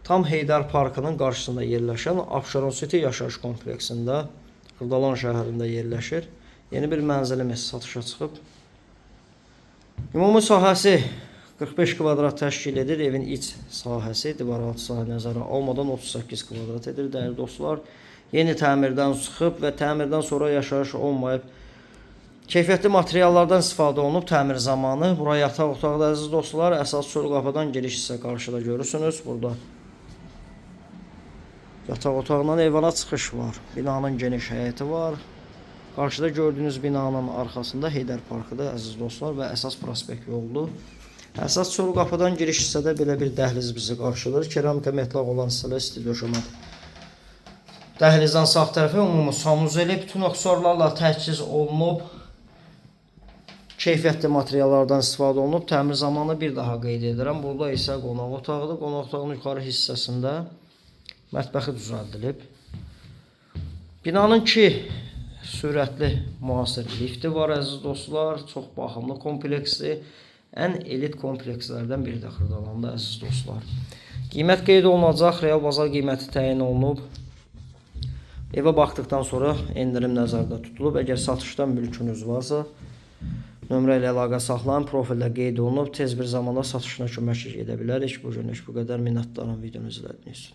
tam Heydər Parkının qarşısında yerləşən Abşeron City yaşayış kompleksində Xırdalan şəhərində yerləşir. Yeni bir mənzilimiz satışa çıxıb. Ümumi sahəsi 45 kvadrat təşkil edir. Evin iç sahəsi divaraltı sahə nəzərə almadan 38 kvadrat edir. Dəyərli dostlar, yeni təmirdən çıxıb və təmirdən sonra yaşayış olmayıb. Keyfiyyətli materiallardan istifadə olunub təmir zamanı. Bura yataq otaqda əziz dostlar. Əsas çöl qapıdan giriş hissə qarşıda görürsünüz. Burada yataq otağından eyvana çıxış var. Binanın geniş həyəti var. Qarşıda gördüyünüz binanın arxasında Heydər Parkıdır əziz dostlar və əsas prospekt yoldur. Əsas çöl qapıdan giriş hissədə belə bir dəhliz bizi qarşılayır. Keramika metlaq olan hissələr isti döşəmə. Dəhlizdən sağ tərəfə ümumi sanuzeli bütün aksesuarlarla təchiz olunub. Keyfiyyətli materiallardan istifadə olunub. Təmir zamanı bir daha qeyd edirəm. Burada isə qonaq otağıdır. Qonaq otağının yuxarı hissəsində mətbəxi düzəldilib. Binanın ki sürətli müasir lifti var əziz dostlar. Çox baxımlı kompleksdir. Ən elit komplekslərdən biri də Xırdalanda əziz dostlar. Qiymət qeyd olunacaq. Real bazar qiyməti təyin olunub. Evə baxdıqdan sonra endirim nəzərdə tutulub. Əgər satışdan mülkünüz varsa, nömrə ilə əlaqə saxlayın. Profildə qeyd olunub. Tez bir zamanda satışına kömək edə bilərik. Bu günlük bu qədər. Minnətdaram videonu izlədiyiniz üçün.